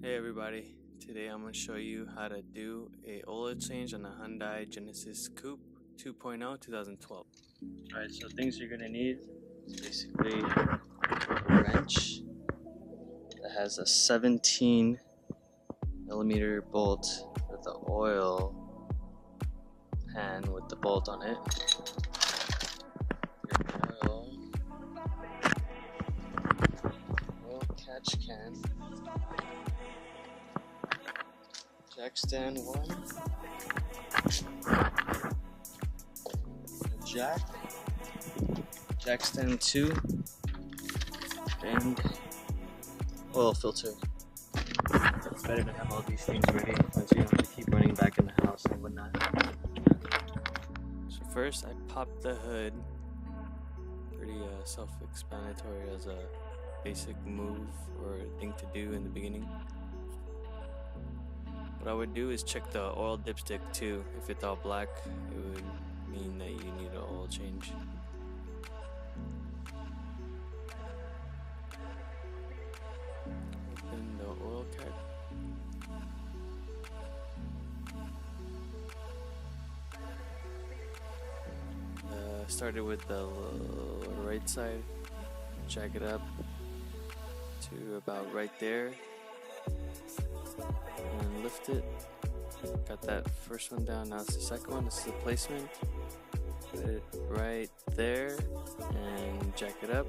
Hey everybody, today I'm going to show you how to do a oil change on a Hyundai Genesis Coupe 2.0 2012. Alright, so things you're going to need is basically a wrench that has a 17 millimeter bolt with the oil pan with the bolt on it. Your oil catch can. Jack stand 1, jack stand 2, and oil filter. It's better to have all these things ready so you don't have to keep running back in the house and whatnot. So first I popped the hood. Pretty self-explanatory as a basic move or thing to do in the beginning. What I would do is check the oil dipstick too. If it's all black, it would mean that you need an oil change. Open the oil cap. Started with the right side, jack it up to about right there. And lift it. Got that first one down, now it's the second one. This is the placement. Put it right there and jack it up.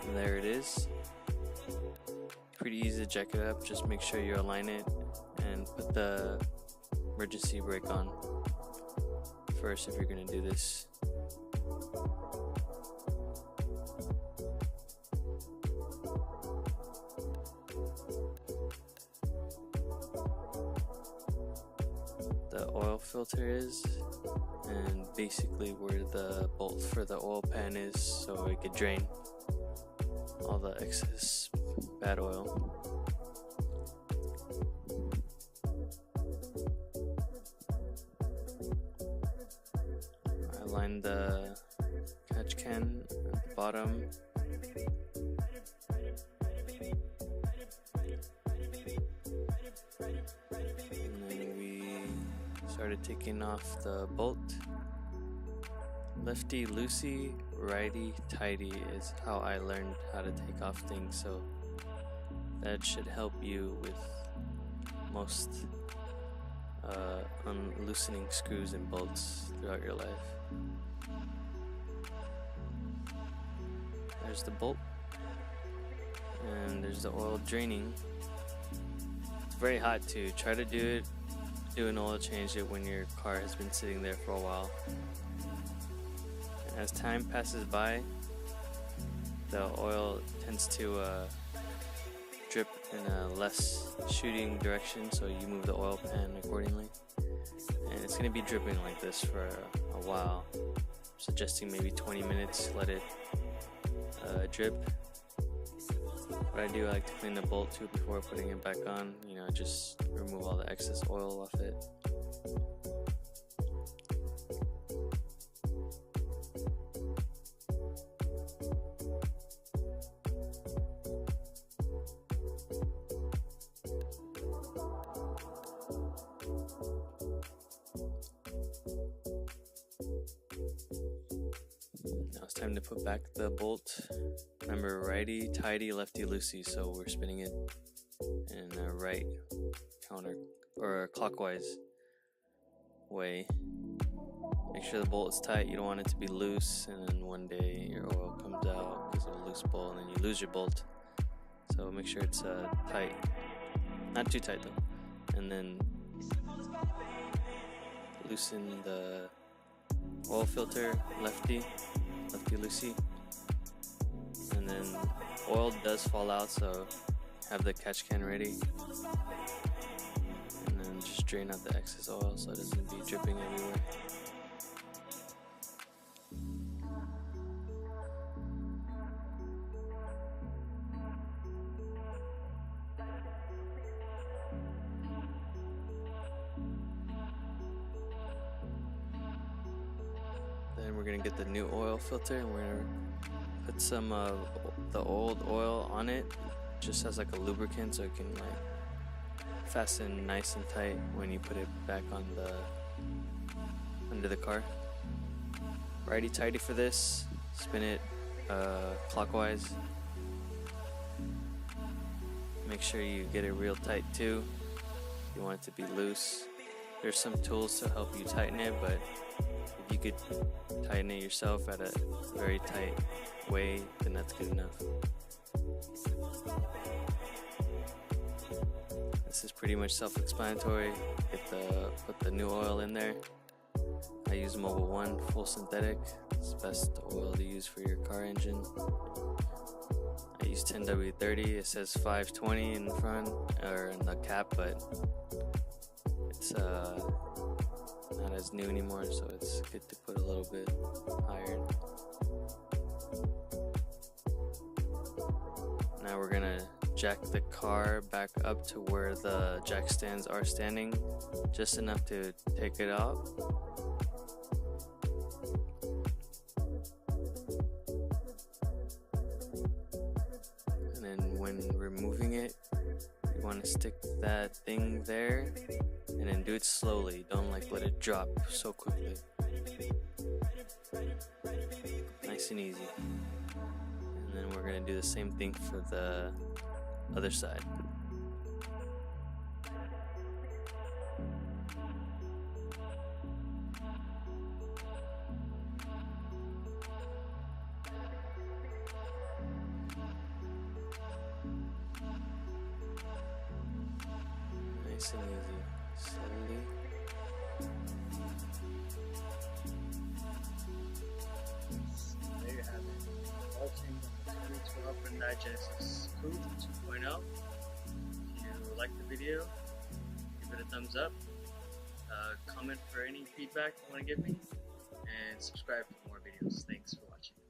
And there it is. Pretty easy to jack it up, just make sure you align it and put the emergency brake on first if you're going to do this. The oil filter is, and basically where the bolt for the oil pan is, so it could drain all the excess bad oil. I lined the catch can at the bottom. Started taking off the bolt. Lefty loosey, righty tighty is how I learned how to take off things, so that should help you with most unloosening screws and bolts throughout your life. There's the bolt, and there's the oil draining. It's very hot too. Try to do an oil change it when your car has been sitting there for a while. And as time passes by, the oil tends to drip in a less shooting direction, so you move the oil pan accordingly. And it's going to be dripping like this for a while. I'm suggesting maybe 20 minutes, let it drip. What I do, I like to clean the bolt too before putting it back on. Just remove all the excess oil off it. Now it's time to put back the bolt. Remember, righty tighty, lefty loosey, so we're spinning it in a right counter or clockwise way. Make sure the bolt is tight. You don't want it to be loose, and then one day your oil comes out because of a loose bolt, and then you lose your bolt. So make sure it's tight, not too tight though. And then loosen the oil filter, lefty loosey. And then oil does fall out, so have the catch can ready. And then just drain out the excess oil so it doesn't be dripping everywhere. Then we're going to get the new oil filter and we're going to put some of the old oil on it just as like a lubricant, so it can like fasten nice and tight when you put it back on the under the car. Righty tighty for this. Spin it clockwise. Make sure you get it real tight too. You want it to be loose. There's some tools to help you tighten it, but if you could tighten it yourself at a very tight way, then that's good enough. This is pretty much self-explanatory. Put the new oil in there. I use Mobil 1 full synthetic. It's the best oil to use for your car engine. I use 10W30. It says 520 in the front or in the cap, but it's not as new anymore, so it's good to put a little bit higher. Now we're gonna jack the car back up to where the jack stands are standing, just enough to take it out. And then when removing it, you want to stick that thing there and then do it slowly. Don't like let it drop so quickly. Nice and easy. And then we're gonna do the same thing for the other side. Nice and easy. Slowly. There you have it. All changed on the 2012 Hyundai Genesis Coupe 2.0. If you liked the video, give it a thumbs up. Comment for any feedback you want to give me, and subscribe for more videos. Thanks for watching.